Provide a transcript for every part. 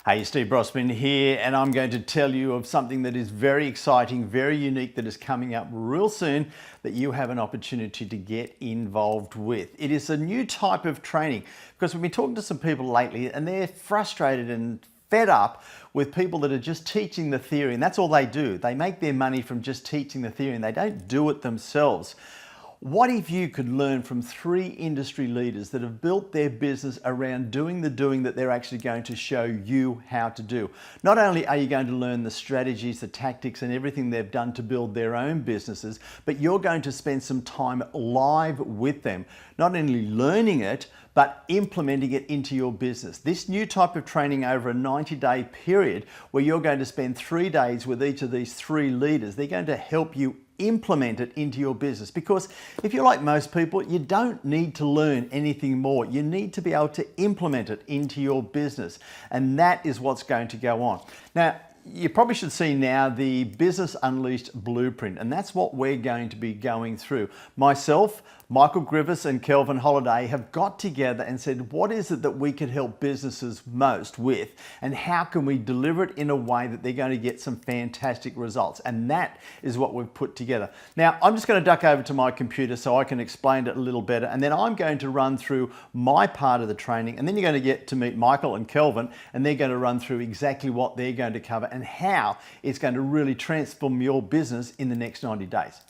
Hey, Steve Brosman here, and I'm going to tell you of something that is very exciting, very unique, that is coming up real soon that you have an opportunity to get involved with. It is a new type of training because we've been talking to some people lately and they're frustrated and fed up with people that are just teaching the theory, and that's all they do. They make their money from just teaching the theory and they don't do it themselves. What if you could learn from 3 industry leaders that have built their business around doing the doing that they're actually going to show you how to do? Not only are you going to learn the strategies, the tactics, and everything they've done to build their own businesses, but you're going to spend some time live with them, not only learning it, but implementing it into your business. This new type of training over a 90-day period where you're going to spend 3 days with each of these 3 leaders, they're going to help you implement it into your business. Because if you're like most people, you don't need to learn anything more. You need to be able to implement it into your business. And that is what's going to go on. Now, you probably should see now the Business Unleashed Blueprint, and that's what we're going to be going through. Myself, Michael Griffiths and Kelvin Holliday have got together and said, what is it that we can help businesses most with, and how can we deliver it in a way that they're going to get some fantastic results? And that is what we've put together. Now, I'm just going to duck over to my computer so I can explain it a little better, and then I'm going to run through my part of the training, and then you're going to get to meet Michael and Kelvin, and they're going to run through exactly what they're going to cover and how it's going to really transform your business in the next 90 days.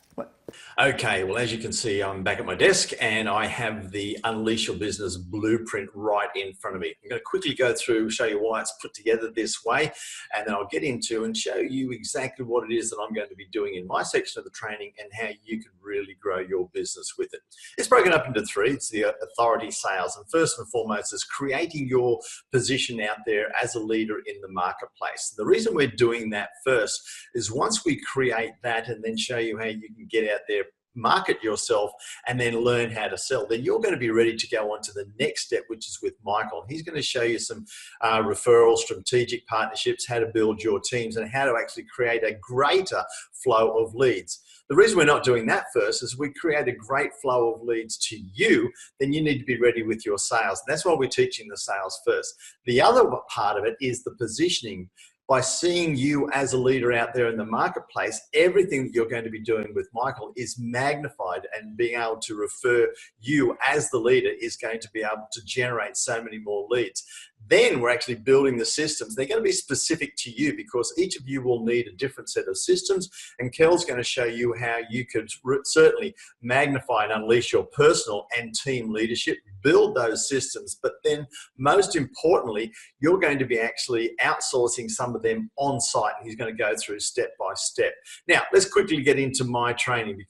Okay, well, as you can see, I'm back at my desk and I have the Unleash Your Business Blueprint right in front of me. I'm going to quickly go through, show you why it's put together this way, and then I'll get into and show you exactly what it is that I'm going to be doing in my section of the training and how you can really grow your business with it. It's broken up into 3. It's the authority sales, and first and foremost is creating your position out there as a leader in the marketplace. The reason we're doing that first is once we create that and then show you how you can get out there, market yourself, and then learn how to sell, then you're going to be ready to go on to the next step, which is with Michael. He's going to show you some referrals, strategic partnerships, how to build your teams, and how to actually create a greater flow of leads. The reason we're not doing that first is we create a great flow of leads to you, then you need to be ready with your sales. That's why we're teaching the sales first. The other part of it is the positioning. By seeing you as a leader out there in the marketplace, everything that you're going to be doing with Michael is magnified, and being able to refer you as the leader is going to be able to generate so many more leads. Then we're actually building the systems. They're going to be specific to you because each of you will need a different set of systems, and Kel's going to show you how you could certainly magnify and unleash your personal and team leadership, build those systems, but then most importantly, you're going to be actually outsourcing some of them on site, and he's going to go through step by step. Now, let's quickly get into my training.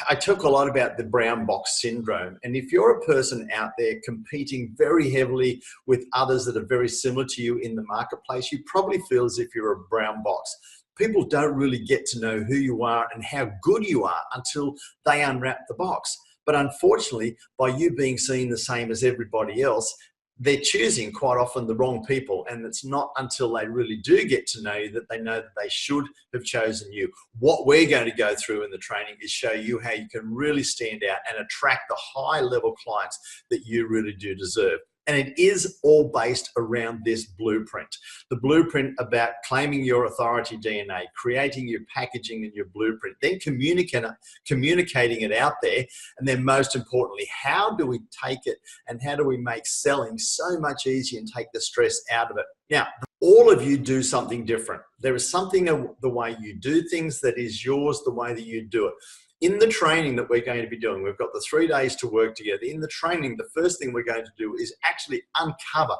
I talk a lot about the brown box syndrome, and if you're a person out there competing very heavily with others that are very similar to you in the marketplace, you probably feel as if you're a brown box. People don't really get to know who you are and how good you are until they unwrap the box. But unfortunately, by you being seen the same as everybody else, they're choosing quite often the wrong people, and it's not until they really do get to know you that they know that they should have chosen you. What we're going to go through in the training is show you how you can really stand out and attract the high level clients that you really do deserve. And it is all based around this blueprint. The blueprint about claiming your authority DNA, creating your packaging and your blueprint, then communicating it out there, and then most importantly, how do we take it and how do we make selling so much easier and take the stress out of it? Now, all of you do something different. There is something of the way you do things that is yours, the way that you do it. In the training that we're going to be doing, we've got the 3 days to work together. In the training, the first thing we're going to do is actually uncover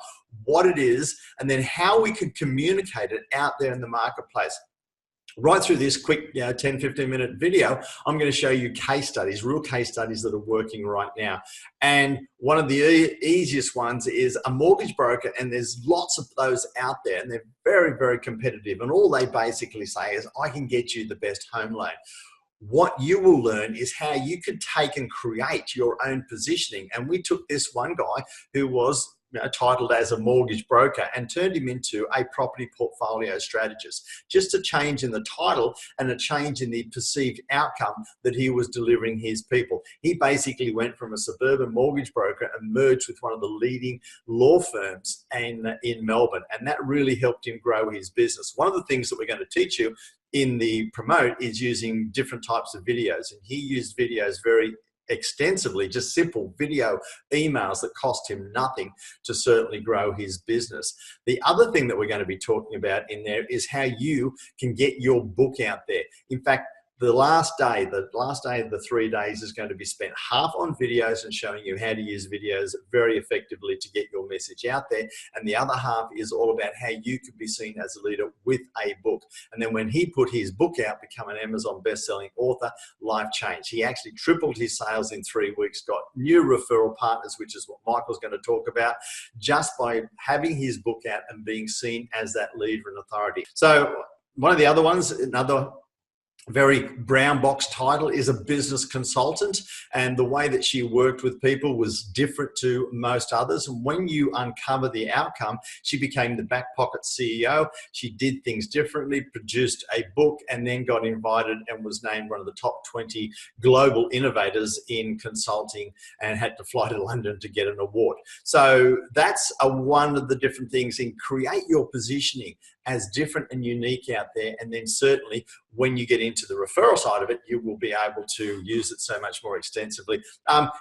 what it is and then how we can communicate it out there in the marketplace. Right through this quick 10, 15 minute video, I'm going to show you case studies, real case studies that are working right now. And one of the easiest ones is a mortgage broker, and there's lots of those out there, and they're very, very competitive. And all they basically say is, I can get you the best home loan. What you will learn is how you could take and create your own positioning. And we took this one guy who was titled as a mortgage broker, and turned him into a property portfolio strategist. Just a change in the title and a change in the perceived outcome that he was delivering his people. He basically went from a suburban mortgage broker and merged with one of the leading law firms in Melbourne, and that really helped him grow his business. One of the things that we're going to teach you in the promote is using different types of videos, and he used videos very extensively, just simple video emails that cost him nothing to certainly grow his business. The other thing that we're going to be talking about in there is how you can get your book out there. In fact, the last day of the 3 days is going to be spent half on videos and showing you how to use videos very effectively to get your message out there. And the other half is all about how you could be seen as a leader with a book. And then when he put his book out, become an Amazon best-selling author, life changed. He actually tripled his sales in 3 weeks, got new referral partners, which is what Michael's going to talk about, just by having his book out and being seen as that leader and authority. So one of the other ones, another very brown box title, is a business consultant, and the way that she worked with people was different to most others. And when you uncover the outcome, she became the back pocket CEO. She did things differently, produced a book, and then got invited and was named one of the top 20 global innovators in consulting, and had to fly to London to get an award. So that's one of the different things in create your positioning as different and unique out there. And then certainly when you get into the referral side of it, you will be able to use it so much more extensively.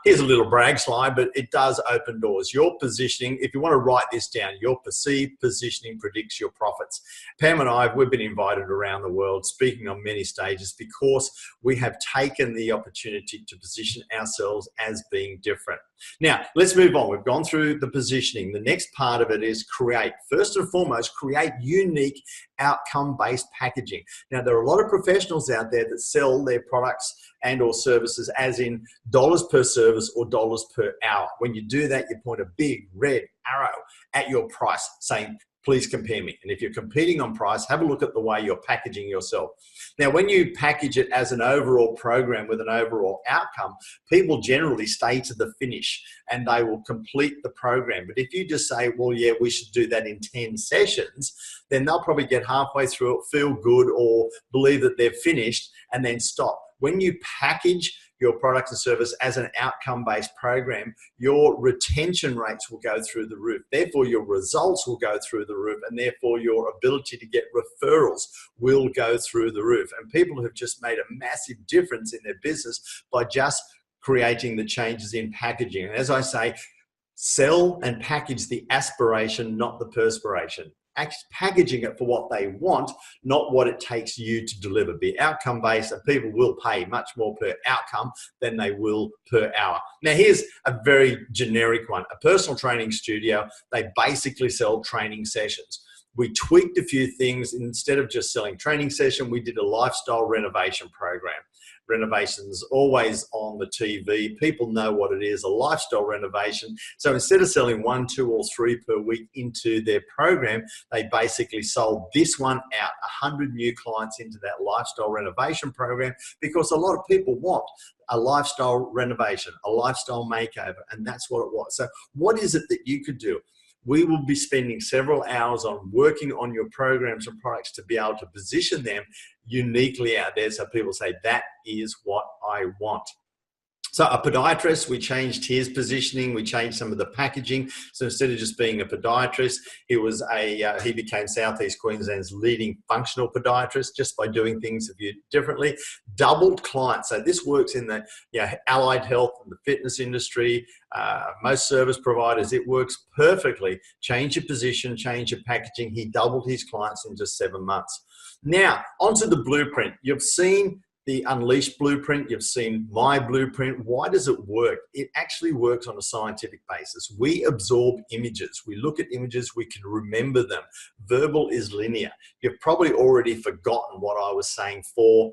Here's a little brag slide, but it does open doors. Your positioning, if you want to write this down, your perceived positioning predicts your profits. Pam and I, we've been invited around the world speaking on many stages because we have taken the opportunity to position ourselves as being different. Now, let's move on. We've gone through the positioning. The next part of it is create. First and foremost, create unique outcome-based packaging. Now, there are a lot of professionals out there that sell their products and or services as in dollars per service or dollars per hour. When you do that, you point a big red arrow at your price saying, please compare me. And if you're competing on price, have a look at the way you're packaging yourself. Now, when you package it as an overall program with an overall outcome, people generally stay to the finish and they will complete the program. But if you just say, well, yeah, we should do that in 10 sessions, then they'll probably get halfway through it, feel good, or believe that they're finished and then stop. When you package your product and service as an outcome-based program, your retention rates will go through the roof. Therefore, your results will go through the roof, and therefore your ability to get referrals will go through the roof. And people have just made a massive difference in their business by just creating the changes in packaging. And as I say, sell and package the aspiration, not the perspiration. Packaging it for what they want, not what it takes you to deliver. Be outcome based, and people will pay much more per outcome than they will per hour. Now, here's a very generic one. A personal training studio, they basically sell training sessions. We tweaked a few things. Instead of just selling training session, we did a lifestyle renovation program. Renovations always on the TV. People know what it is, a lifestyle renovation. So instead of selling 1, 2, or 3 per week into their program, they basically sold this one out, 100 new clients into that lifestyle renovation program, because a lot of people want a lifestyle renovation, a lifestyle makeover, and that's what it was. So what is it that you could do? We will be spending several hours on working on your programs and products to be able to position them uniquely out there so people say, that is what I want. So a podiatrist, we changed his positioning. We changed some of the packaging. So instead of just being a podiatrist, he became Southeast Queensland's leading functional podiatrist just by doing things a bit differently. Doubled clients. So this works in the allied health and the fitness industry, most service providers. It works perfectly. Change your position, change your packaging. He doubled his clients in just 7 months. Now, onto the blueprint. You've seen the Unleashed blueprint, you've seen my blueprint. Why does it work? It actually works on a scientific basis. We absorb images. We look at images, we can remember them. Verbal is linear. You've probably already forgotten what I was saying 4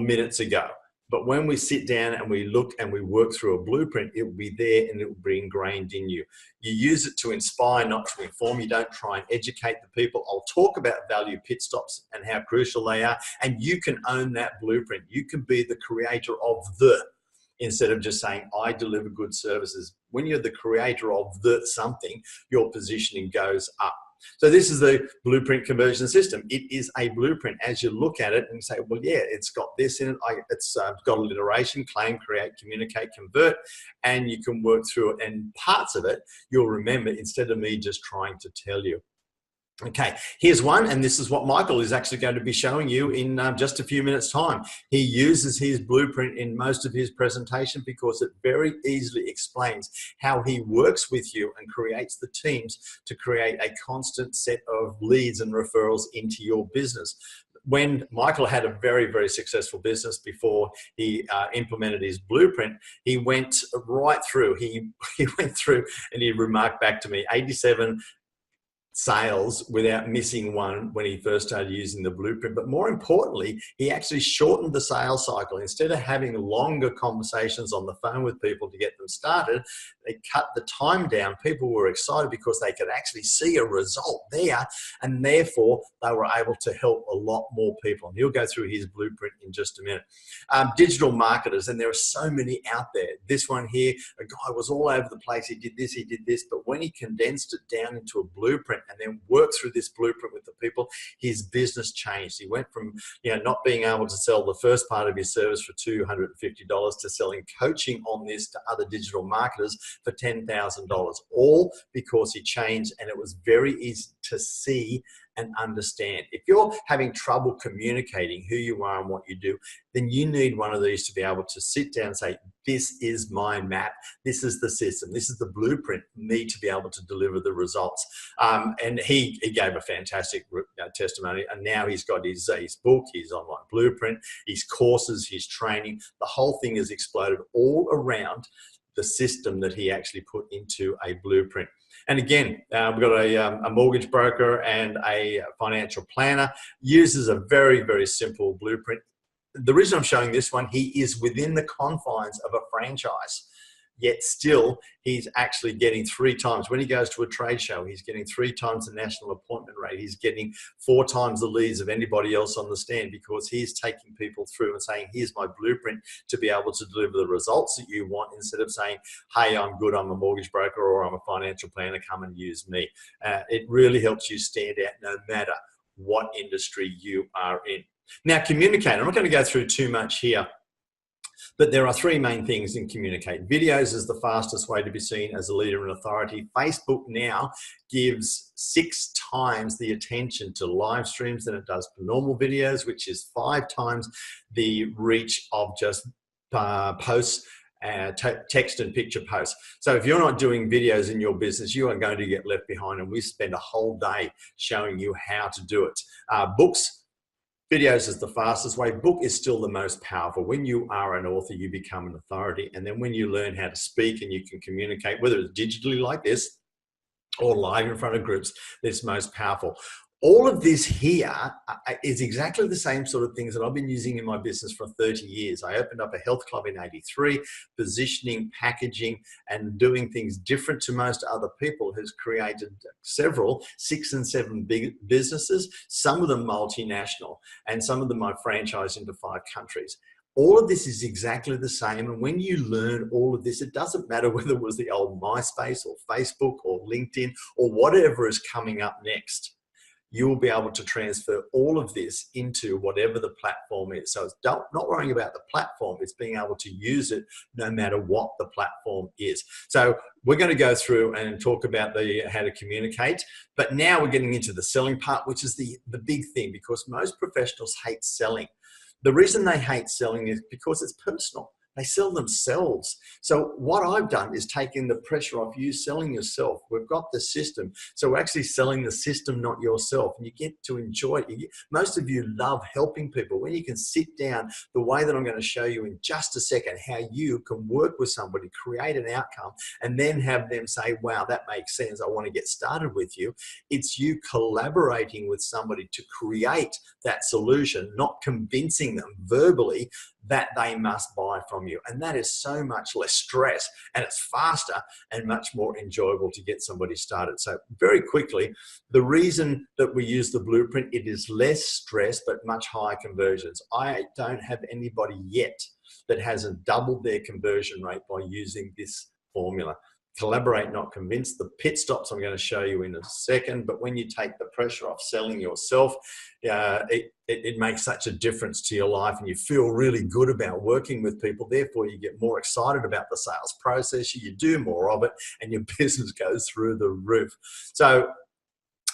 minutes ago. But when we sit down and we look and we work through a blueprint, it will be there and it will be ingrained in you. You use it to inspire, not to inform. You don't try and educate the people. I'll talk about value pit stops and how crucial they are. And you can own that blueprint. You can be the creator of the instead of just saying, I deliver good services. When you're the creator of the something, your positioning goes up. So this is the blueprint conversion system. It is a blueprint. As you look at it and say, well, yeah, it's got this in it. It's got alliteration, claim, create, communicate, convert, and you can work through it. And parts of it, you'll remember instead of me just trying to tell you. Okay, here's one, and this is what Michael is actually going to be showing you in just a few minutes' time. He uses his blueprint in most of his presentation because it very easily explains how he works with you and creates the teams to create a constant set of leads and referrals into your business. When Michael had a very, very successful business before he implemented his blueprint, he went right through. He went through and he remarked back to me, 87 sales without missing one when he first started using the blueprint. But more importantly, he actually shortened the sales cycle. Instead of having longer conversations on the phone with people to get them started, they cut the time down. People were excited because they could actually see a result there, and therefore they were able to help a lot more people. And he'll go through his blueprint in just a minute. Digital marketers, and there are so many out there. This one here, a guy was all over the place. He did this, but when he condensed it down into a blueprint and then worked through this blueprint with the people, his business changed. He went from not being able to sell the first part of his service for $250 to selling coaching on this to other digital marketers for $10,000, all because he changed, and it was very easy to see and understand. If you're having trouble communicating who you are and what you do, then you need one of these to be able to sit down and say, this is my map, this is the system, this is the blueprint for me to be able to deliver the results. And he gave a fantastic testimony, and now he's got his book, his online blueprint, his courses, his training. The whole thing has exploded all around the system that he actually put into a blueprint. And again, we've got a mortgage broker and a financial planner, uses a very, very simple blueprint. The reason I'm showing this one, he is within the confines of a franchise, yet still he's actually getting 3 times. When he goes to a trade show, he's getting 3 times the national appointment rate. He's getting 4 times the leads of anybody else on the stand because he's taking people through and saying, here's my blueprint to be able to deliver the results that you want, instead of saying, hey, I'm good, I'm a mortgage broker or I'm a financial planner, come and use me. It really helps you stand out no matter what industry you are in. Now, communicate. I'm not going to go through too much here, but there are 3 main things in communicate. Videos is the fastest way to be seen as a leader and authority. Facebook now gives 6 times the attention to live streams than it does for normal videos, which is 5 times the reach of just posts, text and picture posts. So if you're not doing videos in your business, you are going to get left behind, and we spend a whole day showing you how to do it. Books. Videos is the fastest way. Book is still the most powerful. When you are an author, you become an authority. And then when you learn how to speak and you can communicate, whether it's digitally like this or live in front of groups, it's most powerful. All of this here is exactly the same sort of things that I've been using in my business for 30 years. I opened up a health club in '83. Positioning, packaging, and doing things different to most other people has created several 6 and 7 big businesses, some of them multinational, and some of them I franchised into 5 countries. All of this is exactly the same. And when you learn all of this, it doesn't matter whether it was the old MySpace or Facebook or LinkedIn or whatever is coming up next. You will be able to transfer all of this into whatever the platform is. So it's not worrying about the platform, it's being able to use it no matter what the platform is. So we're going to go through and talk about how to communicate, but now we're getting into the selling part, which is the big thing, because most professionals hate selling. The reason they hate selling is because it's personal. They sell themselves. So what I've done is taken the pressure off you selling yourself. We've got the system. So we're actually selling the system, not yourself. And you get to enjoy it. Most of you love helping people. When you can sit down the way that I'm going to show you in just a second, how you can work with somebody, create an outcome, and then have them say, wow, that makes sense. I want to get started with you. It's you collaborating with somebody to create that solution, not convincing them verbally that they must buy from you. And that is so much less stress, and it's faster and much more enjoyable to get somebody started. So very quickly, the reason that we use the blueprint, it is less stress, but much higher conversions. I don't have anybody yet that hasn't doubled their conversion rate by using this formula. Collaborate, not convince. The pit stops I'm going to show you in a second, but when you take the pressure off selling yourself, it makes such a difference to your life, and you feel really good about working with people. Therefore, you get more excited about the sales process, you do more of it, and your business goes through the roof. So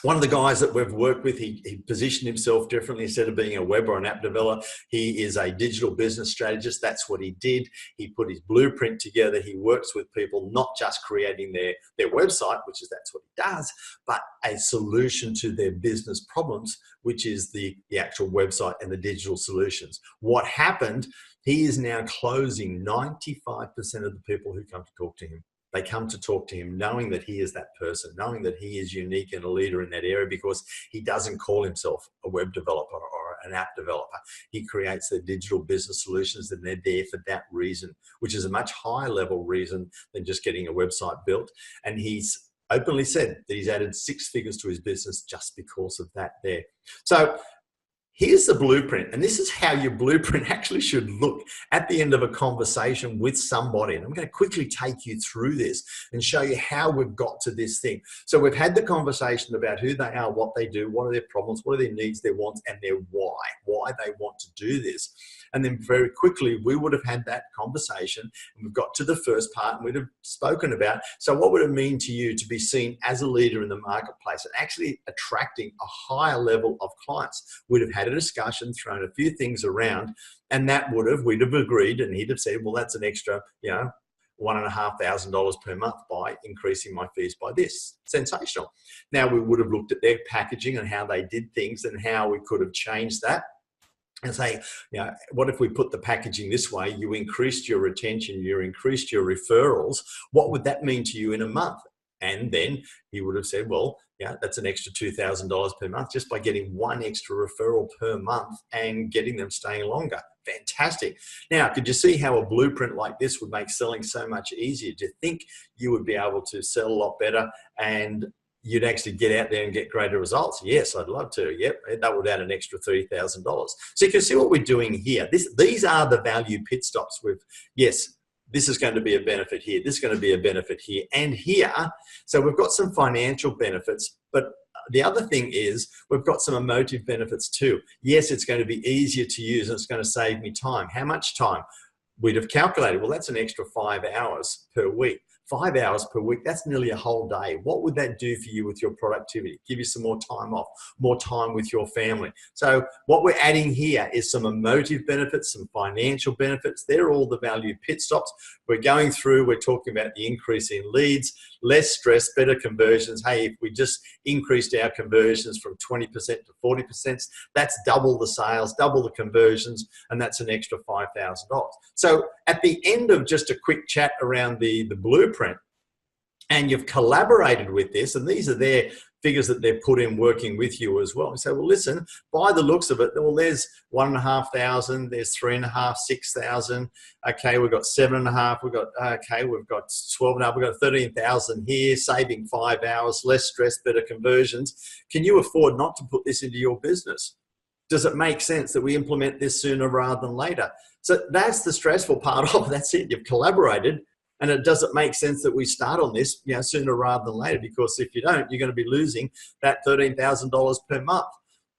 one of the guys that we've worked with, he positioned himself differently. Instead of being a web or an app developer, he is a digital business strategist. That's what he did. He put his blueprint together. He works with people, not just creating their website, that's what he does, but a solution to their business problems, which is the actual website and the digital solutions. What happened, he is now closing 95% of the people who come to talk to him. They come to talk to him knowing that he is that person, knowing that he is unique and a leader in that area, because he doesn't call himself a web developer or an app developer. He creates the digital business solutions, and they're there for that reason, which is a much higher level reason than just getting a website built. And he's openly said that he's added 6 figures to his business just because of that there. So here's the blueprint, and this is how your blueprint actually should look at the end of a conversation with somebody. And I'm going to quickly take you through this and show you how we've got to this thing. So we've had the conversation about who they are, what they do, what are their problems, what are their needs, their wants, and their why they want to do this. And then very quickly, we would have had that conversation, and we've got to the first part, and we'd have spoken about, so what would it mean to you to be seen as a leader in the marketplace and actually attracting a higher level of clients? We'd have had a discussion, thrown a few things around, and we'd have agreed, and he'd have said, well, that's an extra, $1,500 per month by increasing my fees by this. Sensational. Now, we would have looked at their packaging and how they did things and how we could have changed that. And say, what if we put the packaging this way? You increased your retention, you increased your referrals. What would that mean to you in a month? And then he would have said, well, that's an extra $2,000 per month just by getting one extra referral per month and getting them staying longer. Fantastic. Now, could you see how a blueprint like this would make selling so much easier? Do you think you would be able to sell a lot better and you'd actually get out there and get greater results? Yes, I'd love to. Yep, that would add an extra $30,000. So you can see what we're doing here. These are the value pit stops with, yes, this is going to be a benefit here, this is going to be a benefit here, and here. So we've got some financial benefits, but the other thing is we've got some emotive benefits too. Yes, it's going to be easier to use and it's going to save me time. How much time? We'd have calculated, well, that's an extra 5 hours per week. 5 hours per week, that's nearly a whole day. What would that do for you with your productivity? Give you some more time off, more time with your family. So what we're adding here is some emotive benefits, some financial benefits. They're all the value pit stops. We're going through, we're talking about the increase in leads, less stress, better conversions. Hey, if we just increased our conversions from 20% to 40%, that's double the sales, double the conversions, and that's an extra $5,000. So at the end of just a quick chat around the blueprint, and you've collaborated with this, and these are their figures that they've put in working with you as well. You say, well, listen, by the looks of it, well, there's 1,500, there's 3,500, 6,000. Okay, we've got 7,500, we've got 12,500, we've got 13,000 here, saving 5 hours, less stress, better conversions. Can you afford not to put this into your business? Does it make sense that we implement this sooner rather than later? So that's the stressful part of it. That's it. You've collaborated. And it doesn't make sense that we start on this sooner rather than later, because if you don't, you're going to be losing that $13,000 per month.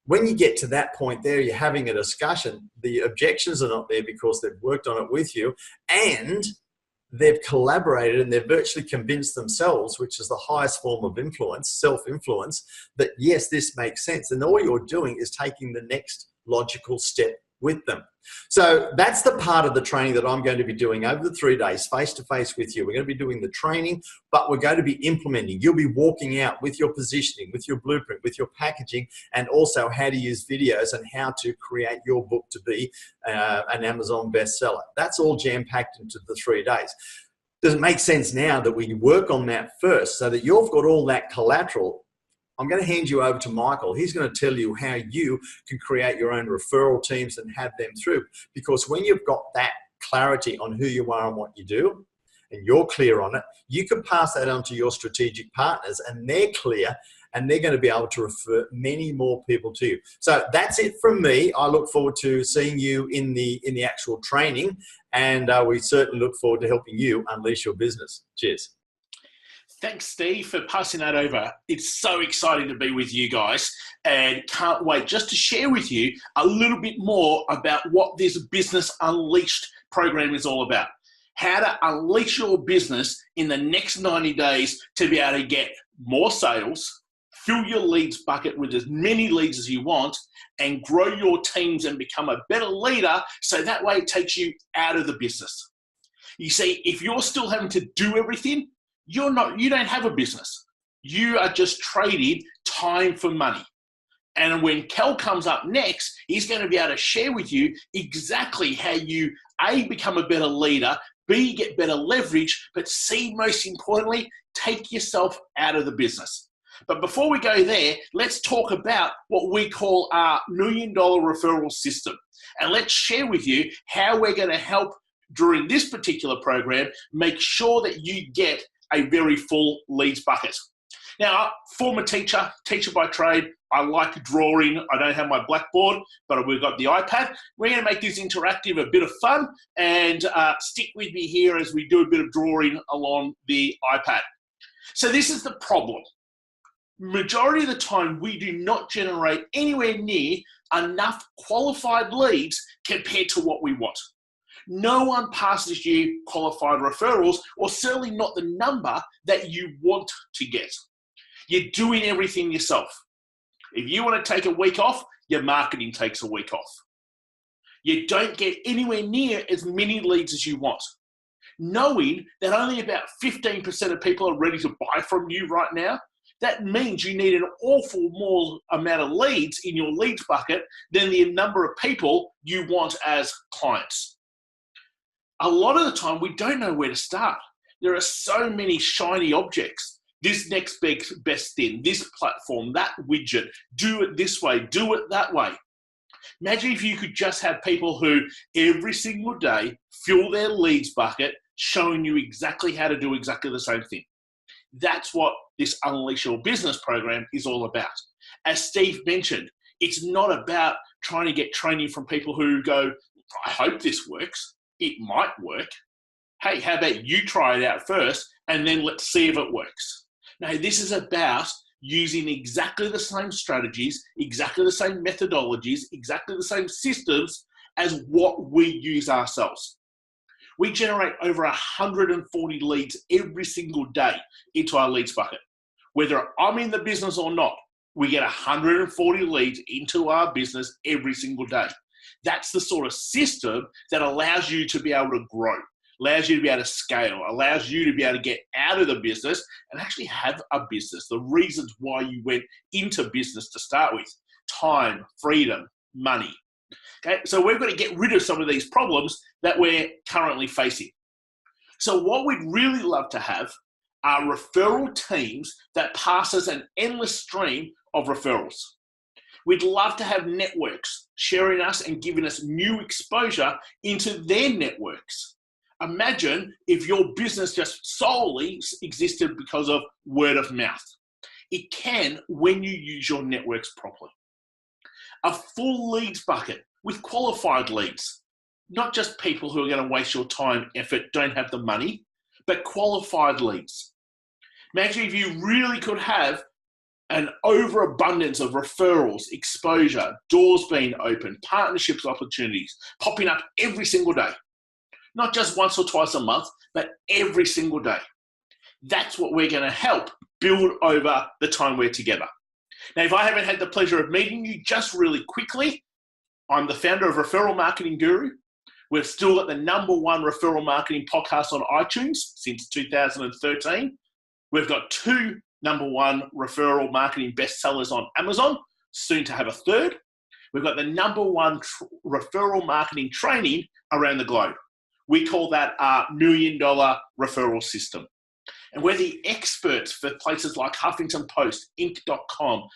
When you get to that point there, you're having a discussion. The objections are not there because they've worked on it with you and they've collaborated and they've virtually convinced themselves, which is the highest form of influence, self-influence, that yes, this makes sense. And all you're doing is taking the next logical step with them. So that's the part of the training that I'm going to be doing over the 3 days, face-to-face with you. We're going to be doing the training, but we're going to be implementing. You'll be walking out with your positioning, with your blueprint, with your packaging, and also how to use videos and how to create your book to be an Amazon bestseller. That's all jam-packed into the 3 days. Does it make sense now that we work on that first so that you've got all that collateral? I'm going to hand you over to Michael. He's going to tell you how you can create your own referral teams and have them through. Because when you've got that clarity on who you are and what you do, and you're clear on it, you can pass that on to your strategic partners and they're clear and they're going to be able to refer many more people to you. So that's it from me. I look forward to seeing you in the actual training, and we certainly look forward to helping you unleash your business. Cheers. Thanks, Steve, for passing that over. It's so exciting to be with you guys, and can't wait just to share with you a little bit more about what this Business Unleashed program is all about. How to unleash your business in the next 90 days to be able to get more sales, fill your leads bucket with as many leads as you want, and grow your teams and become a better leader, so that way it takes you out of the business. You see, if you're still having to do everything, you don't have a business. You are just trading time for money. And when Kel comes up next, he's going to be able to share with you exactly how you, A, become a better leader, B, get better leverage, but C, most importantly, take yourself out of the business. But before we go there, let's talk about what we call our $1 Million Referral System. And let's share with you how we're going to help during this particular program make sure that you get a very full leads bucket. Now, former teacher by trade, I like drawing. I don't have my blackboard, but we've got the iPad. We're going to make this interactive, a bit of fun, and stick with me here as we do a bit of drawing along the iPad. So this is the problem. Majority of the time, we do not generate anywhere near enough qualified leads compared to what we want. No one passes you qualified referrals, or certainly not the number that you want to get. You're doing everything yourself. If you want to take a week off, your marketing takes a week off. You don't get anywhere near as many leads as you want. Knowing that only about 15% of people are ready to buy from you right now, that means you need an awful more amount of leads in your leads bucket than the number of people you want as clients. A lot of the time, we don't know where to start. There are so many shiny objects. This next best thing, this platform, that widget, do it this way, do it that way. Imagine if you could just have people who every single day fill their leads bucket, showing you exactly how to do exactly the same thing. That's what this Unleash Your Business program is all about. As Steve mentioned, it's not about trying to get training from people who go, I hope this works. It might work. Hey, how about you try it out first and then let's see if it works. Now, this is about using exactly the same strategies, exactly the same methodologies, exactly the same systems as what we use ourselves. We generate over 140 leads every single day into our leads bucket. Whether I'm in the business or not, we get 140 leads into our business every single day. That's the sort of system that allows you to be able to grow, allows you to be able to scale, allows you to be able to get out of the business and actually have a business. The reasons why you went into business to start with: time, freedom, money. Okay, so we've got to get rid of some of these problems that we're currently facing. So what we'd really love to have are referral teams that pass us an endless stream of referrals. We'd love to have networks sharing us and giving us new exposure into their networks. Imagine if your business just solely existed because of word of mouth. It can when you use your networks properly. A full leads bucket with qualified leads, not just people who are going to waste your time, effort, don't have the money, but qualified leads. Imagine if you really could have an overabundance of referrals, exposure, doors being open, partnerships opportunities popping up every single day. Not just once or twice a month, but every single day. That's what we're going to help build over the time we're together. Now, if I haven't had the pleasure of meeting you, just really quickly, I'm the founder of Referral Marketing Guru. We've still got the #1 referral marketing podcast on iTunes since 2013. We've got 2 #1 referral marketing bestsellers on Amazon, soon to have a 3rd. We've got the #1 referral marketing training around the globe. We call that our $1 Million Referral System. And we're the experts for places like Huffington Post, Inc.com,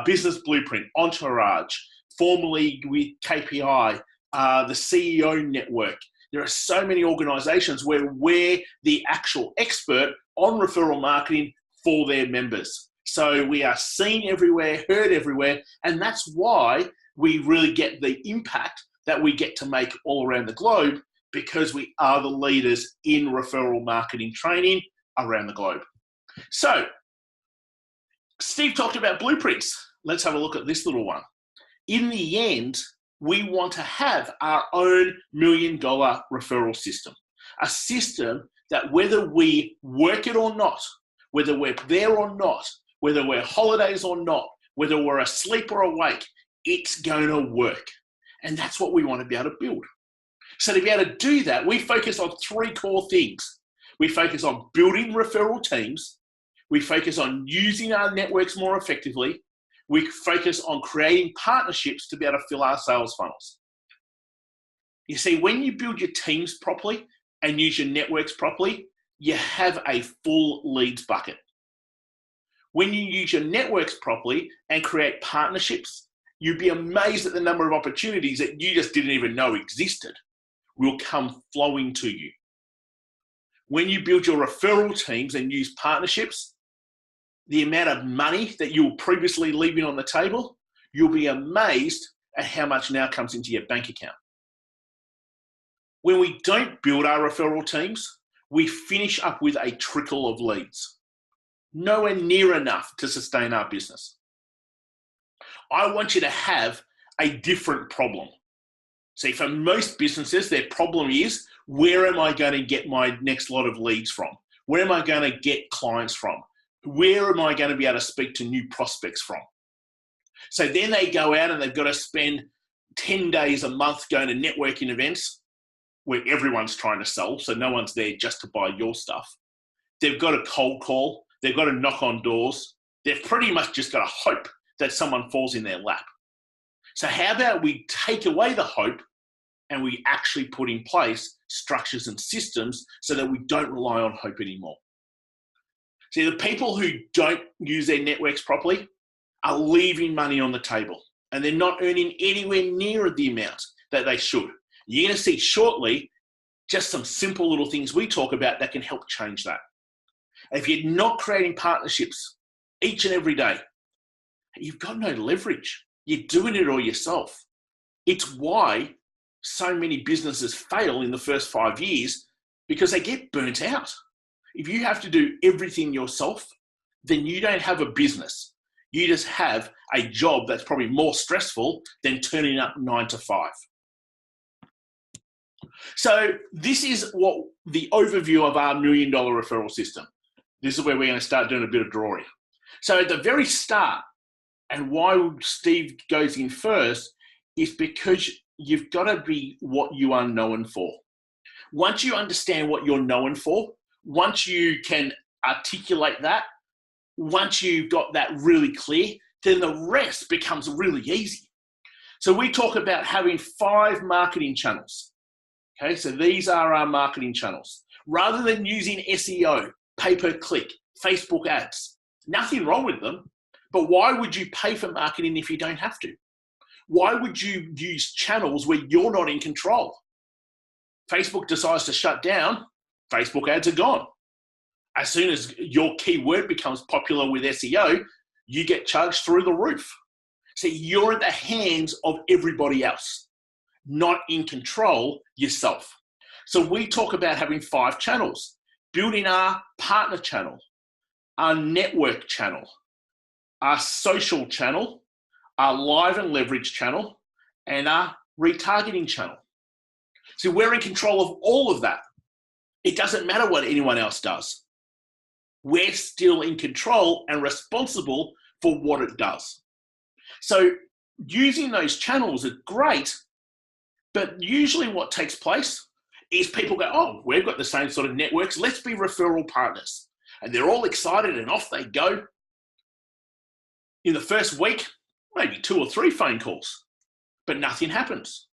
Business Blueprint, Entourage, formerly with KPI, the CEO Network. There are so many organizations where we're the actual expert on referral marketing for their members. So we are seen everywhere, heard everywhere, and that's why we really get the impact that we get to make all around the globe, because we are the leaders in referral marketing training around the globe. So Steve talked about blueprints. Let's have a look at this little one. In the end, we want to have our own $1 million referral system, a system that whether we work it or not, whether we're there or not, whether we're holidays or not, whether we're asleep or awake, it's going to work. And that's what we want to be able to build. So to be able to do that, we focus on 3 core things. We focus on building referral teams. We focus on using our networks more effectively. We focus on creating partnerships to be able to fill our sales funnels. You see, when you build your teams properly and use your networks properly, you have a full leads bucket. When you use your networks properly and create partnerships, you'd be amazed at the number of opportunities that you just didn't even know existed will come flowing to you. When you build your referral teams and use partnerships, the amount of money that you were previously leaving on the table, you'll be amazed at how much now comes into your bank account. When we don't build our referral teams, we finish up with a trickle of leads. Nowhere near enough to sustain our business. I want you to have a different problem. See, for most businesses, their problem is, where am I going to get my next lot of leads from? Where am I going to get clients from? Where am I going to be able to speak to new prospects from? So then they go out and they've got to spend 10 days a month going to networking events where everyone's trying to sell, so no one's there just to buy your stuff. They've got to cold call. They've got to knock on doors. They've pretty much just got to hope that someone falls in their lap. So how about we take away the hope and we actually put in place structures and systems so that we don't rely on hope anymore? See, the people who don't use their networks properly are leaving money on the table, and they're not earning anywhere near the amount that they should. You're going to see shortly just some simple little things we talk about that can help change that. If you're not creating partnerships each and every day, you've got no leverage. You're doing it all yourself. It's why so many businesses fail in the first 5 years, because they get burnt out. If you have to do everything yourself, then you don't have a business. You just have a job that's probably more stressful than turning up 9 to 5. So this is what the overview of our $1 million referral system. This is where we're going to start doing a bit of drawing. So at the very start, and why Steve goes in first, is because you've got to be what you are known for. Once you understand what you're known for, once you can articulate that, once you've got that really clear, then the rest becomes really easy. So we talk about having 5 marketing channels. Okay, so these are our marketing channels. Rather than using SEO, pay-per-click, Facebook ads, nothing wrong with them, but why would you pay for marketing if you don't have to? Why would you use channels where you're not in control? Facebook decides to shut down, Facebook ads are gone. As soon as your keyword becomes popular with SEO, you get charged through the roof. So you're in the hands of everybody else, not in control yourself. So we talk about having 5 channels, building our partner channel, our network channel, our social channel, our live and leverage channel, and our retargeting channel. So we're in control of all of that. It doesn't matter what anyone else does. We're still in control and responsible for what it does. So using those channels is great, but usually what takes place is people go, oh, we've got the same sort of networks, let's be referral partners. And they're all excited and off they go. In the first week, maybe 2 or 3 phone calls, but nothing happens.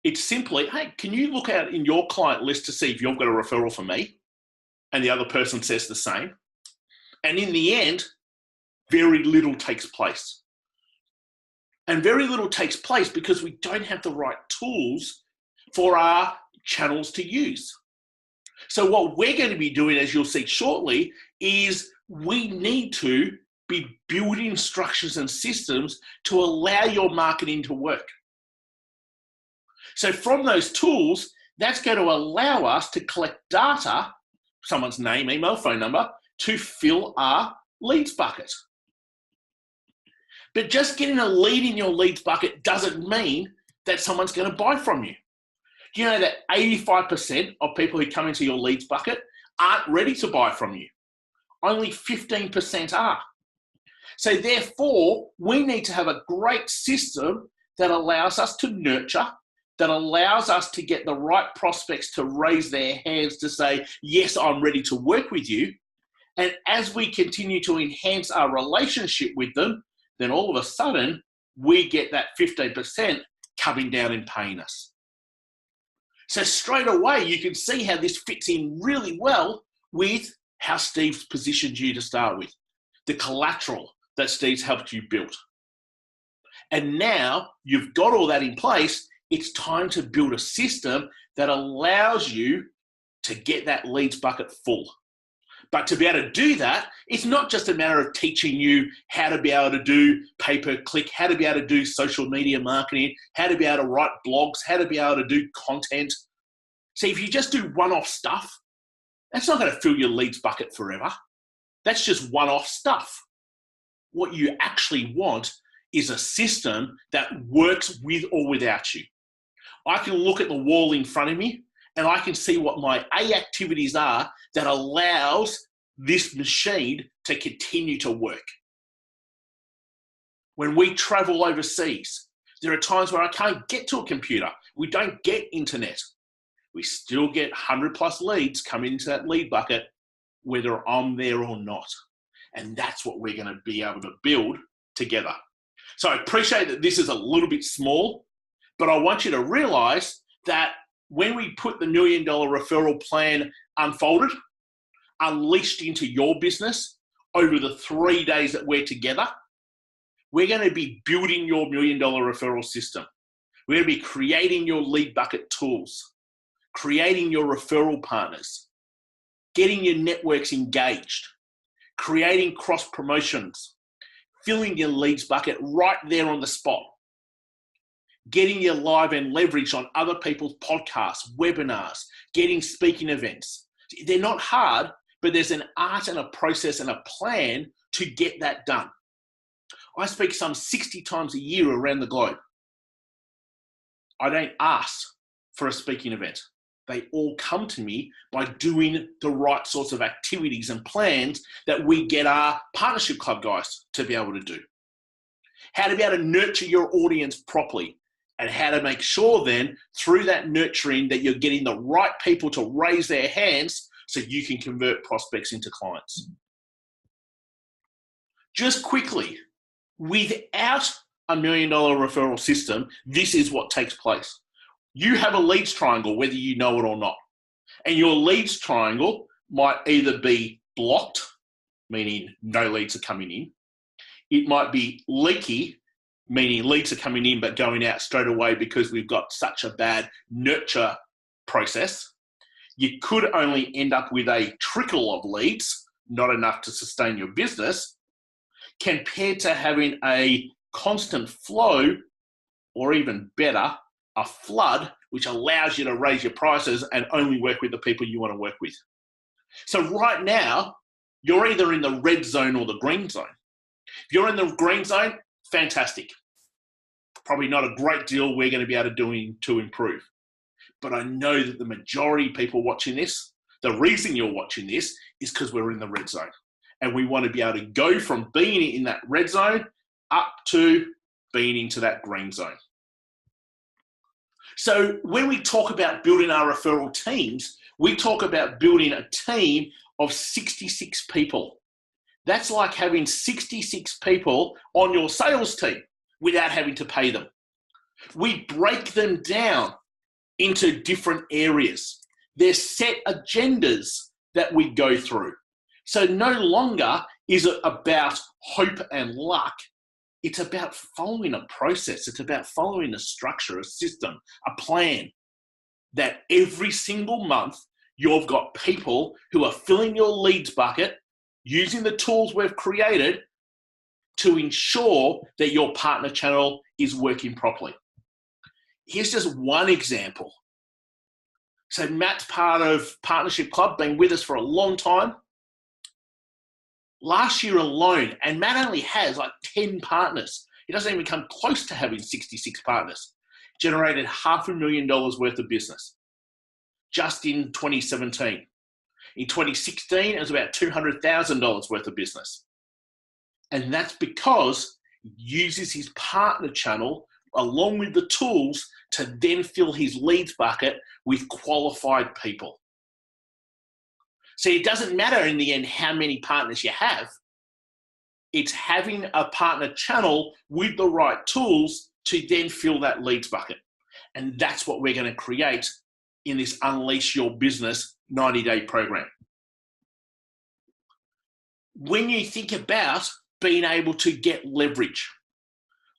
It's simply, hey, can you look out in your client list to see if you've got a referral for me? And the other person says the same. And in the end, very little takes place. And very little takes place because we don't have the right tools for our channels to use. So what we're going to be doing, as you'll see shortly, is we need to be building structures and systems to allow your marketing to work. So from those tools, that's going to allow us to collect data, someone's name, email, phone number, to fill our leads bucket. But just getting a lead in your leads bucket doesn't mean that someone's going to buy from you. Do you know that 85% of people who come into your leads bucket aren't ready to buy from you? Only 15% are. So therefore, we need to have a great system that allows us to nurture, that allows us to get the right prospects to raise their hands to say, yes, I'm ready to work with you. And as we continue to enhance our relationship with them, then all of a sudden, we get that 15% coming down and paying us. So straight away, you can see how this fits in really well with how Steve's positioned you to start with, the collateral that Steve's helped you build. And now you've got all that in place, it's time to build a system that allows you to get that leads bucket full. But to be able to do that, it's not just a matter of teaching you how to be able to do pay-per-click, how to be able to do social media marketing, how to be able to write blogs, how to be able to do content. See, if you just do one-off stuff, that's not going to fill your leads bucket forever. That's just one-off stuff. What you actually want is a system that works with or without you. I can look at the wall in front of me and I can see what my A activities are that allows this machine to continue to work. When we travel overseas, there are times where I can't get to a computer. We don't get internet. We still get 100 plus leads coming into that lead bucket, whether I'm there or not. And that's what we're going to be able to build together. So I appreciate that this is a little bit small, but I want you to realize that when we put the $1 Million Referral Plan unfolded, unleashed into your business over the 3 days that we're together, we're going to be building your $1 Million Referral System. We're going to be creating your lead bucket tools, creating your referral partners, getting your networks engaged, creating cross promotions, filling your leads bucket right there on the spot, getting your live and leverage on other people's podcasts, webinars, getting speaking events. They're not hard, but there's an art and a process and a plan to get that done. I speak some 60 times a year around the globe. I don't ask for a speaking event. They all come to me by doing the right sorts of activities and plans that we get our partnership club guys to be able to do. How to be able to nurture your audience properly, and how to make sure then through that nurturing that you're getting the right people to raise their hands so you can convert prospects into clients. Just quickly, without a $1 Million Referral System, this is what takes place. You have a leads triangle, whether you know it or not. And your leads triangle might either be blocked, meaning no leads are coming in. It might be leaky, meaning leads are coming in but going out straight away because we've got such a bad nurture process. You could only end up with a trickle of leads, not enough to sustain your business, compared to having a constant flow, or even better, a flood, which allows you to raise your prices and only work with the people you want to work with. So right now, you're either in the red zone or the green zone. If you're in the green zone, fantastic. Probably not a great deal we're going to be able to do to improve. But I know that the majority of people watching this, the reason you're watching this is because we're in the red zone. And we want to be able to go from being in that red zone up to being into that green zone. So when we talk about building our referral teams, we talk about building a team of 66 people. That's like having 66 people on your sales team without having to pay them. We break them down into different areas. There's set agendas that we go through. So no longer is it about hope and luck. It's about following a process. It's about following a structure, a system, a plan that every single month you've got people who are filling your leads bucket using the tools we've created to ensure that your partner channel is working properly. Here's just one example. So Matt's part of Partnership Club, been with us for a long time. Last year alone, and Matt only has like 10 partners. He doesn't even come close to having 66 partners. Generated $500,000 worth of business just in 2017. In 2016, it was about $200,000 worth of business. And that's because he uses his partner channel along with the tools to then fill his leads bucket with qualified people. See, it doesn't matter in the end how many partners you have. It's having a partner channel with the right tools to then fill that leads bucket. And that's what we're going to create in this Unleash Your Business 90-day program. When you think about being able to get leverage,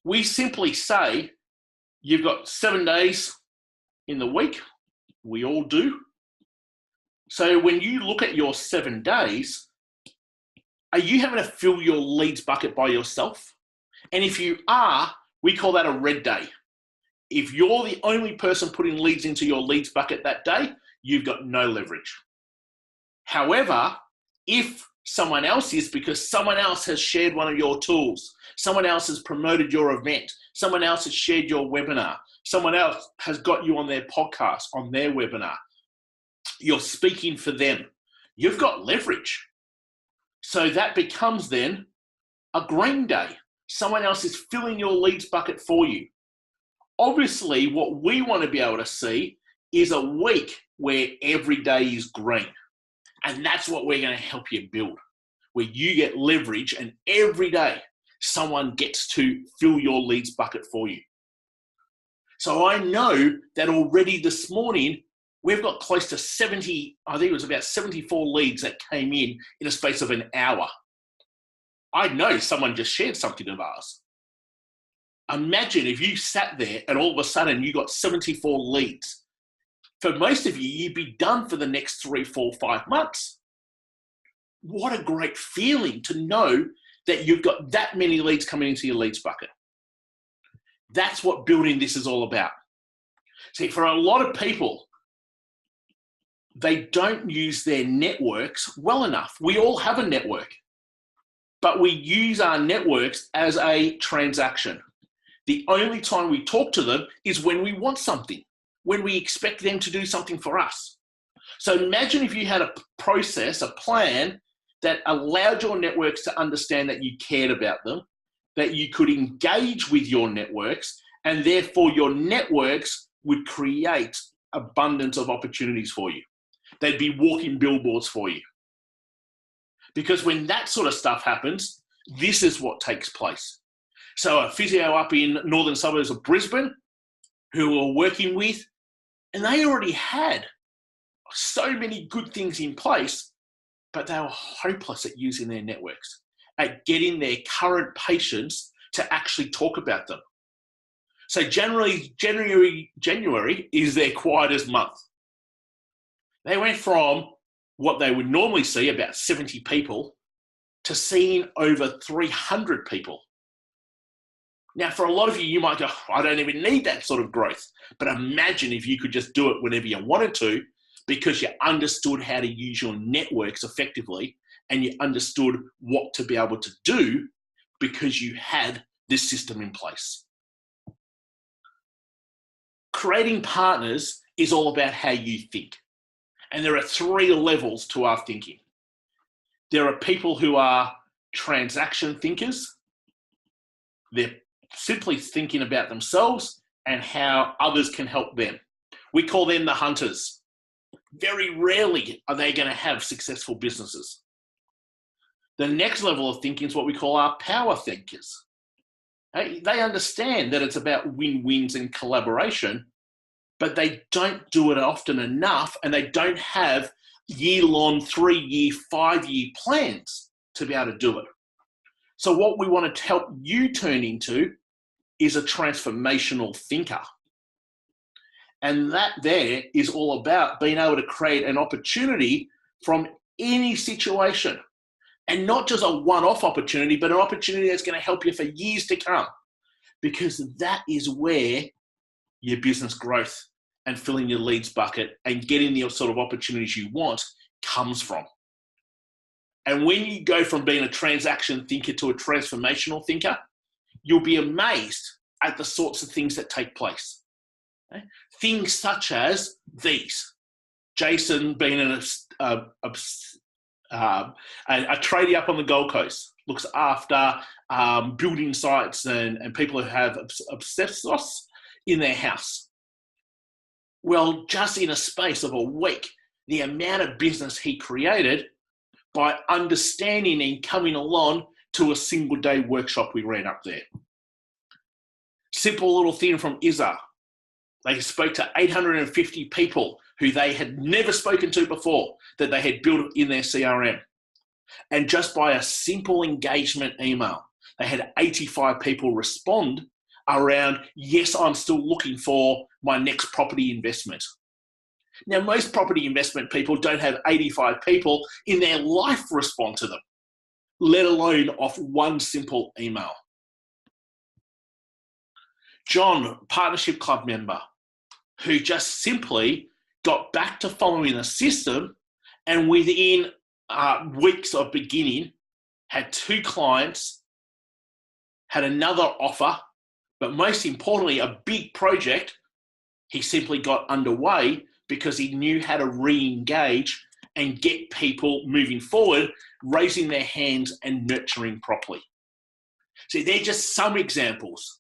we simply say you've got 7 days in the week. We all do. So when you look at your 7 days, are you having to fill your leads bucket by yourself? And if you are, we call that a red day. If you're the only person putting leads into your leads bucket that day, you've got no leverage. However, if someone else is, because someone else has shared one of your tools, someone else has promoted your event, someone else has shared your webinar, someone else has got you on their podcast, on their webinar, you're speaking for them, you've got leverage. So that becomes then a green day. Someone else is filling your leads bucket for you. Obviously, what we want to be able to see is a week where every day is green. And that's what we're going to help you build, where you get leverage and every day someone gets to fill your leads bucket for you. So I know that already this morning, we've got close to 70, I think it was about 74 leads that came in a space of an hour. I know someone just shared something of ours. Imagine if you sat there and all of a sudden you got 74 leads. For most of you, you'd be done for the next 3, 4, 5 months. What a great feeling to know that you've got that many leads coming into your leads bucket. That's what building this is all about. See, for a lot of people, they don't use their networks well enough. We all have a network, but we use our networks as a transaction. The only time we talk to them is when we want something, when we expect them to do something for us. So imagine if you had a process, a plan that allowed your networks to understand that you cared about them, that you could engage with your networks, and therefore your networks would create abundance of opportunities for you. They'd be walking billboards for you. Because when that sort of stuff happens, this is what takes place. So a physio up in northern suburbs of Brisbane who we were working with, and they already had so many good things in place, but they were hopeless at using their networks, at getting their current patients to actually talk about them. So January is their quietest month. They went from what they would normally see, about 70 people, to seeing over 300 people. Now, for a lot of you, you might go, I don't even need that sort of growth. But imagine if you could just do it whenever you wanted to, because you understood how to use your networks effectively and you understood what to be able to do because you had this system in place. Creating partners is all about how you think. And there are 3 levels to our thinking. There are people who are transaction thinkers. They're simply thinking about themselves and how others can help them. We call them the hunters. Very rarely are they going to have successful businesses. The next level of thinking is what we call our power thinkers. They understand that it's about win-wins and collaboration, but they don't do it often enough, and they don't have year-long, 3-year, 5-year plans to be able to do it. So what we want to help you turn into is a transformational thinker. And that there is all about being able to create an opportunity from any situation. And not just a one-off opportunity, but an opportunity that's going to help you for years to come. Because that is where your business growth and filling your leads bucket and getting the sort of opportunities you want comes from. And when you go from being a transaction thinker to a transformational thinker, you'll be amazed at the sorts of things that take place. Okay? Things such as these. Jason being a tradie up on the Gold Coast, looks after building sites and people who have asbestos in their house. Well, just in a space of a week, the amount of business he created by understanding and coming along to a single day workshop we ran up there. Simple little thing from Izza. They spoke to 850 people who they had never spoken to before that they had built in their CRM. And just by a simple engagement email, they had 85 people respond around, yes, I'm still looking for my next property investment. Now, most property investment people don't have 85 people in their life respond to them, let alone off one simple email. John, Partnership Club member, who just simply got back to following the system and within weeks of beginning, had 2 clients, had another offer, but most importantly, a big project. He simply got underway because he knew how to re-engage and get people moving forward, raising their hands and nurturing properly. So they're just some examples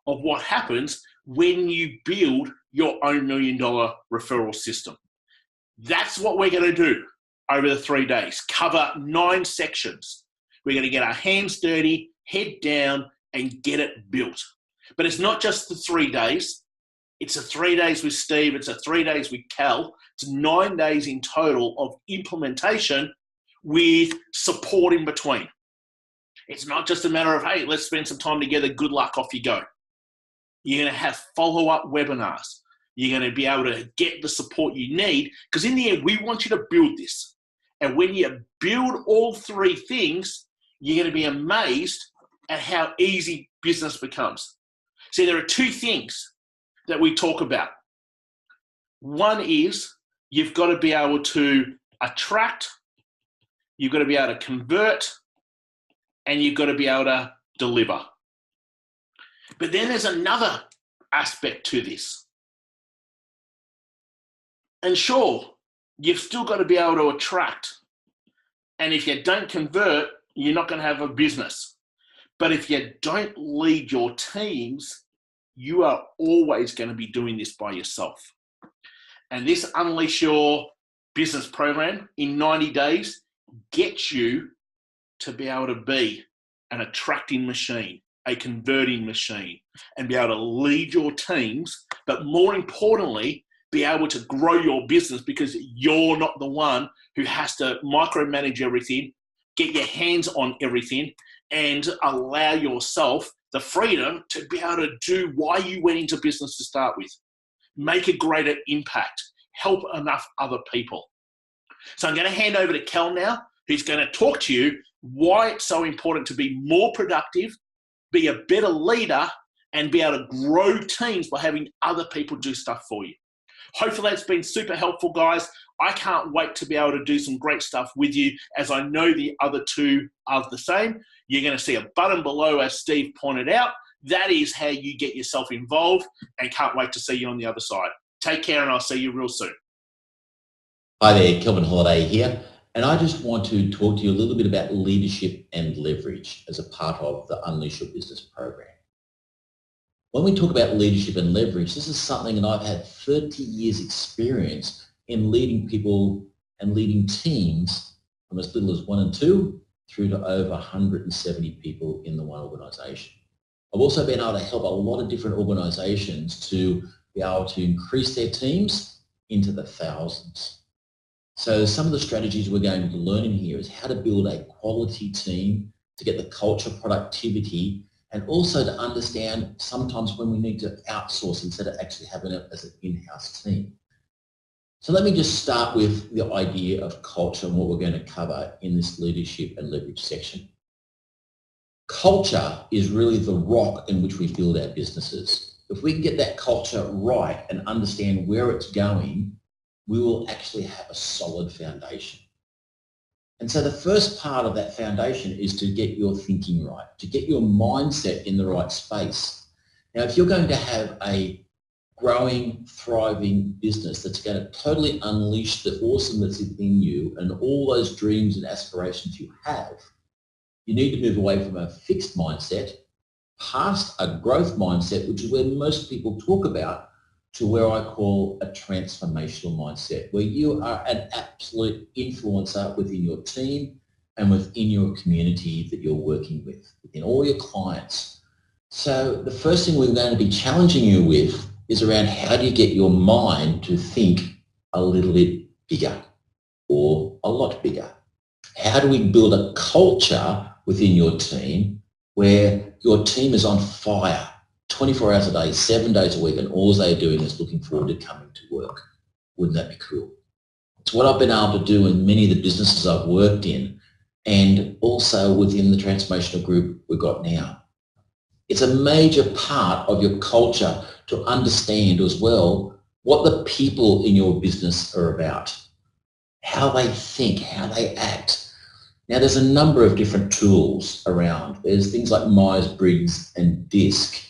of what happens when you build your own $1 million referral system. That's what we're going to do over the 3 days. Cover 9 sections. We're going to get our hands dirty, head down, and get it built. But it's not just the 3 days. It's a 3 days with Steve. It's a 3 days with Cal. It's 9 days in total of implementation with support in between. It's not just a matter of, hey, let's spend some time together. Good luck, off you go. You're going to have follow-up webinars. You're going to be able to get the support you need, because in the end, we want you to build this. And when you build all 3 things, you're going to be amazed at how easy business becomes. See, there are 2 things that we talk about. One is you've got to be able to attract, you've got to be able to convert, and you've got to be able to deliver. But then there's another aspect to this. And sure, you've still got to be able to attract. And if you don't convert, you're not going to have a business. But if you don't lead your teams, you are always going to be doing this by yourself. And this Unleash Your Business program in 90 days gets you to be able to be an attracting machine, a converting machine, and be able to lead your teams, but more importantly, be able to grow your business, because you're not the one who has to micromanage everything, get your hands on everything, and allow yourself the freedom to be able to do why you went into business to start with. Make a greater impact, help enough other people. So I'm going to hand over to Cal now, who's going to talk to you why it's so important to be more productive, be a better leader, and be able to grow teams by having other people do stuff for you. Hopefully that's been super helpful, guys. I can't wait to be able to do some great stuff with you, as I know the other 2 are the same. You're going to see a button below, as Steve pointed out. That is how you get yourself involved, and can't wait to see you on the other side. Take care, and I'll see you real soon. Hi there, Kelvin Holiday here, and I just want to talk to you a little bit about leadership and leverage as a part of the Unleash Your Business program. When we talk about leadership and leverage, this is something that I've had 30 years experience in leading people and leading teams from as little as 1 and 2 through to over 170 people in the one organisation. I've also been able to help a lot of different organisations to be able to increase their teams into the thousands. So some of the strategies we're going to learn in here is how to build a quality team, to get the culture, productivity, and also to understand sometimes when we need to outsource instead of actually having it as an in-house team. So let me just start with the idea of culture and what we're going to cover in this leadership and leverage section. Culture is really the rock in which we build our businesses. If we can get that culture right and understand where it's going, we will actually have a solid foundation. And so the first part of that foundation is to get your thinking right, to get your mindset in the right space. Now, if you're going to have a growing, thriving business that's going to totally unleash the awesomeness within you and all those dreams and aspirations you have, you need to move away from a fixed mindset, past a growth mindset, which is where most people talk about, to where I call a transformational mindset, where you are an absolute influencer within your team and within your community that you're working with, within all your clients. So the first thing we're going to be challenging you with is around how do you get your mind to think a little bit bigger or a lot bigger? How do we build a culture within your team where your team is on fire 24 hours a day, 7 days a week, and all they're doing is looking forward to coming to work? Wouldn't that be cool? It's what I've been able to do in many of the businesses I've worked in, and also within the transformational group we've got now. It's a major part of your culture to understand as well what the people in your business are about, how they think, how they act. Now, there's a number of different tools around. There's things like Myers-Briggs and DISC,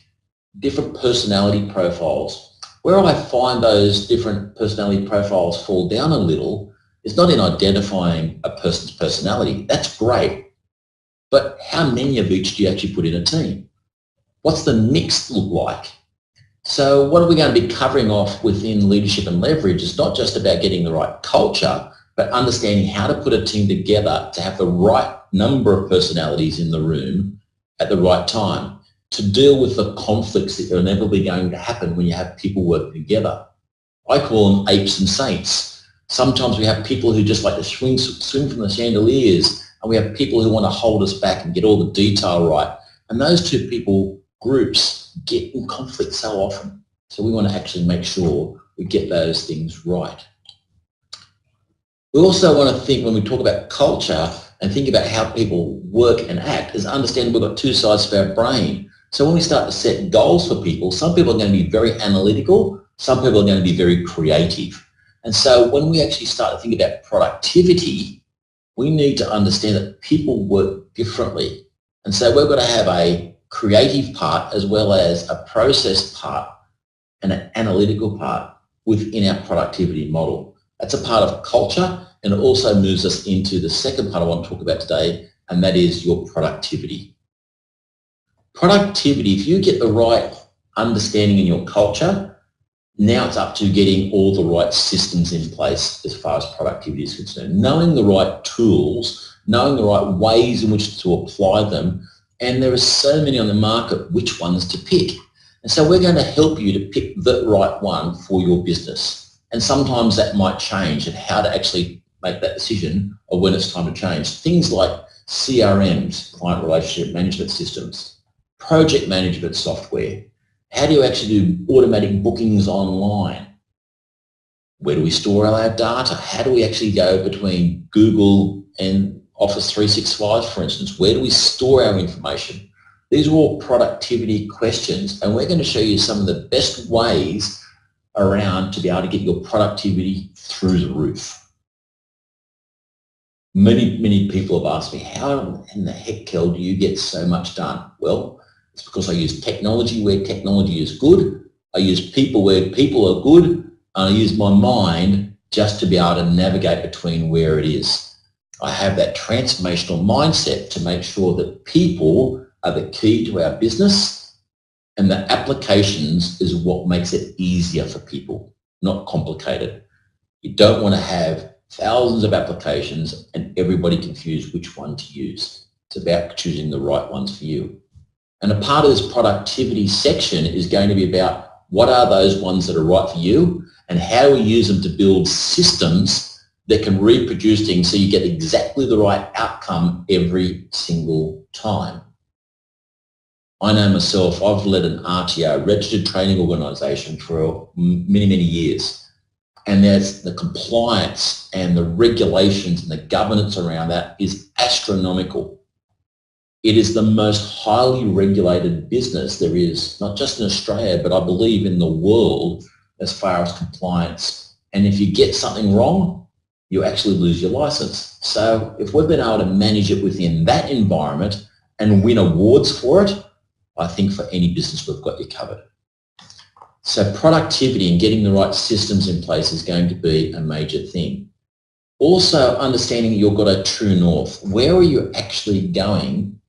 different personality profiles. Where I find those different personality profiles fall down a little is not in identifying a person's personality. That's great. But how many of each do you actually put in a team? What's the mix look like? So what are we going to be covering off within leadership and leverage is not just about getting the right culture, but understanding how to put a team together to have the right number of personalities in the room at the right time, to deal with the conflicts that are inevitably going to happen when you have people working together. I call them apes and saints. Sometimes we have people who just like to swing from the chandeliers, and we have people who want to hold us back and get all the detail right. And those two groups get in conflict so often. So we want to actually make sure we get those things right. We also want to think, when we talk about culture and think about how people work and act, is understand we've got two sides to our brain. So when we start to set goals for people, some people are going to be very analytical, some people are going to be very creative. And so when we actually start to think about productivity, we need to understand that people work differently. And so we've got to have a creative part as well as a process part and an analytical part within our productivity model. That's a part of culture, and it also moves us into the second part I want to talk about today, and that is your productivity. Productivity, if you get the right understanding in your culture, now it's up to getting all the right systems in place as far as productivity is concerned. Knowing the right tools, knowing the right ways in which to apply them, and there are so many on the market, which ones to pick. And so we're going to help you to pick the right one for your business. And sometimes that might change, and how to actually make that decision of when it's time to change. Things like CRMs, client relationship management systems, project management software. How do you actually do automatic bookings online? Where do we store all our data? How do we actually go between Google and Office 365, for instance? Where do we store our information? These are all productivity questions, and we're going to show you some of the best ways around to be able to get your productivity through the roof. Many people have asked me, how in the heck, Kel, do you get so much done? Well, it's because I use technology where technology is good. I use people where people are good. And I use my mind just to be able to navigate between where it is. I have that transformational mindset to make sure that people are the key to our business, and the applications is what makes it easier for people, not complicated. You don't want to have thousands of applications and everybody confused which one to use. It's about choosing the right ones for you. And a part of this productivity section is going to be about what are those ones that are right for you, and how do we use them to build systems that can reproduce things so you get exactly the right outcome every single time. I know myself, I've led an RTO, registered training organisation, for many years. and there's the compliance and the regulations and the governance around that is astronomical. It is the most highly regulated business there is, not just in Australia, but I believe in the world as far as compliance. And if you get something wrong, you actually lose your license. So if we've been able to manage it within that environment and win awards for it, I think for any business we've got you covered. So productivity and getting the right systems in place is going to be a major thing. Also understanding you've got a true north. Where are you actually going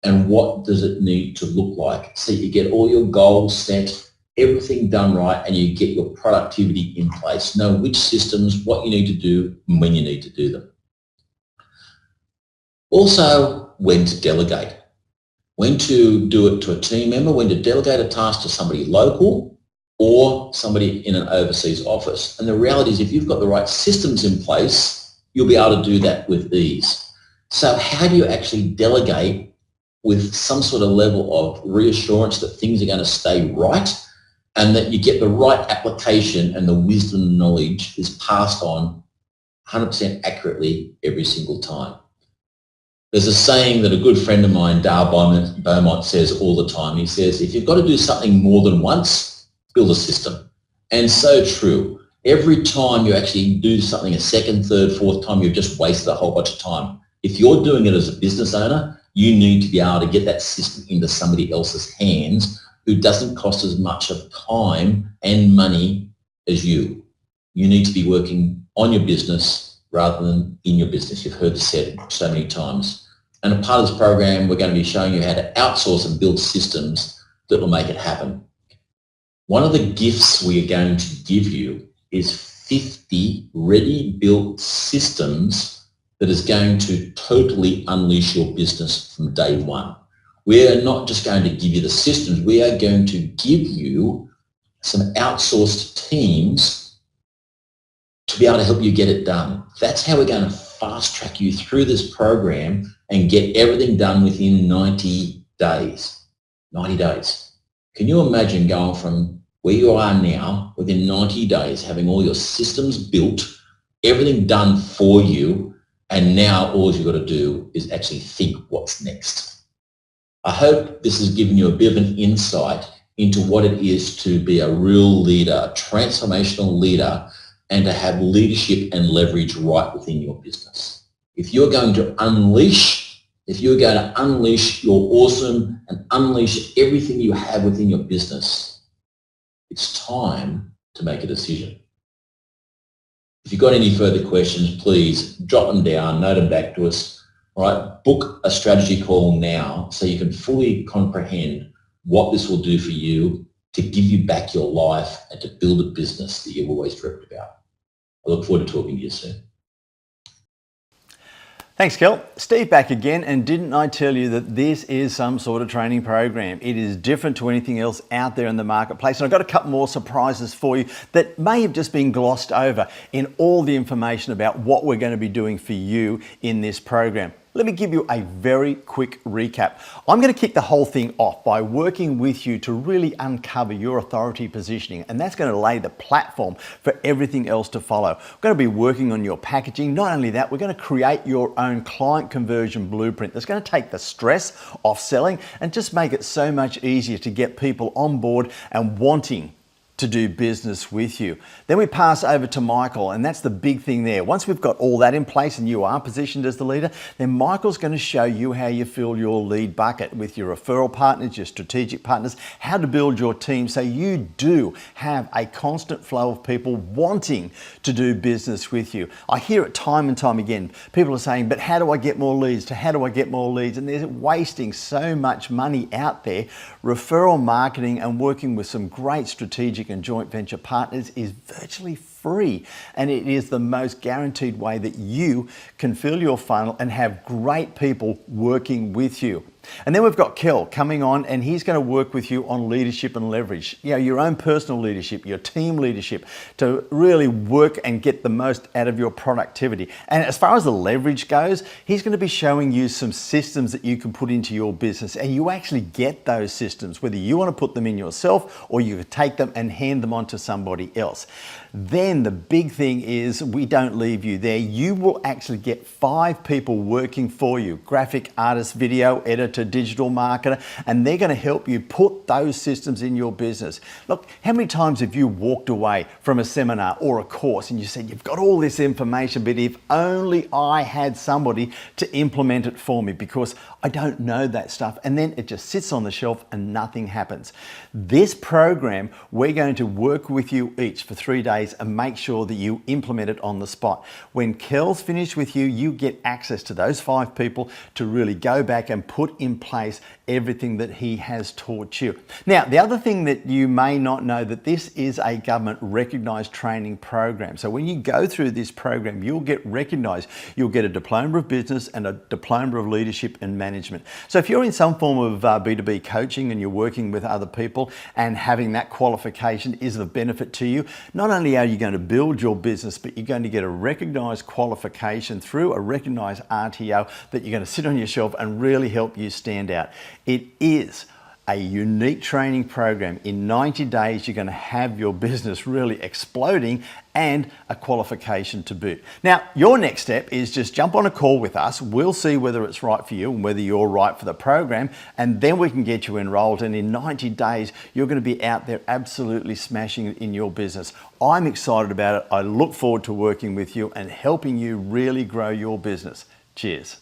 and what does it need to look like? So you get all your goals set, everything done right, and you get your productivity in place. Know which systems, what you need to do, and when you need to do them. Also, when to delegate. When to do it to a team member, when to delegate a task to somebody local or somebody in an overseas office. And the reality is if you've got the right systems in place, you'll be able to do that with ease. So how do you actually delegate with some sort of level of reassurance that things are going to stay right and that you get the right application and the wisdom and knowledge is passed on 100% accurately every single time? There's a saying that a good friend of mine, Dale Beaumont, says all the time. He says, if you've got to do something more than once, build a system. And so true. Every time you actually do something a second, third, fourth time, you've just wasted a whole bunch of time. If you're doing it as a business owner, you need to be able to get that system into somebody else's hands who doesn't cost as much of time and money as you. You need to be working on your business rather than in your business. You've heard this said so many times. And a part of this program, we're going to be showing you how to outsource and build systems that will make it happen. One of the gifts we are going to give you is 50 ready-built systems that is going to totally unleash your business from day one. We're not just going to give you the systems, we are going to give you some outsourced teams to be able to help you get it done. That's how we're going to fast track you through this program and get everything done within 90 days. 90 days. Can you imagine going from where you are now within 90 days, having all your systems built, everything done for you, and now all you've got to do is actually think what's next. I hope this has given you a bit of an insight into what it is to be a real leader, a transformational leader, and to have leadership and leverage right within your business. If you're going to unleash your awesome and unleash everything you have within your business, it's time to make a decision. If you've got any further questions, please jot them down, note them back to us. All right, book a strategy call now so you can fully comprehend what this will do for you to give you back your life and to build a business that you've always dreamt about. I look forward to talking to you soon. Thanks, Kel. Steve back again, and didn't I tell you that this is some sort of training program? It is different to anything else out there in the marketplace, and I've got a couple more surprises for you that may have just been glossed over in all the information about what we're going to be doing for you in this program. Let me give you a very quick recap. I'm going to kick the whole thing off by working with you to really uncover your authority positioning, and that's going to lay the platform for everything else to follow. We're going to be working on your packaging. Not only that, we're going to create your own client conversion blueprint that's going to take the stress off selling and just make it so much easier to get people on board and wanting to do business with you. Then we pass over to Michael, and that's the big thing there. Once we've got all that in place and you are positioned as the leader, then Michael's going to show you how you fill your lead bucket with your referral partners, your strategic partners, how to build your team so you do have a constant flow of people wanting to do business with you. I hear it time and time again. People are saying, but how do I get more leads? How do I get more leads? And they're wasting so much money out there. Referral marketing and working with some great strategic and joint venture partners is virtually free, and it is the most guaranteed way that you can fill your funnel and have great people working with you. And then we've got Kel coming on, and he's going to work with you on leadership and leverage, your own personal leadership, your team leadership, to really work and get the most out of your productivity. And as far as the leverage goes, he's going to be showing you some systems that you can put into your business, and you actually get those systems, whether you want to put them in yourself or you could take them and hand them on to somebody else. Then the big thing is, we don't leave you there. You will actually get 5 people working for you: graphic artist, video editor, digital marketer, and they're going to help you put those systems in your business. Look, how many times have you walked away from a seminar or a course and you said, you've got all this information, but if only I had somebody to implement it for me, because I don't know that stuff, and then it just sits on the shelf and nothing happens. This program, we're going to work with you each for 3 days and make sure that you implement it on the spot. When Kel's finished with you, you get access to those 5 people to really go back and put in place everything that he has taught you. Now, the other thing that you may not know, that this is a government recognized training program. So when you go through this program, you'll get recognized. You'll get a diploma of business and a diploma of leadership and management. So if you're in some form of B2B coaching and you're working with other people, and having that qualification is of benefit to you, not only are you going to build your business, but you're going to get a recognized qualification through a recognized RTO that you're going to sit on your shelf and really help you stand out. It is a unique training program. In 90 days, you're going to have your business really exploding, and a qualification to boot. Now, your next step is just jump on a call with us. We'll see whether it's right for you and whether you're right for the program, and then we can get you enrolled. And in 90 days, you're going to be out there absolutely smashing it in your business. I'm excited about it. I look forward to working with you and helping you really grow your business. Cheers.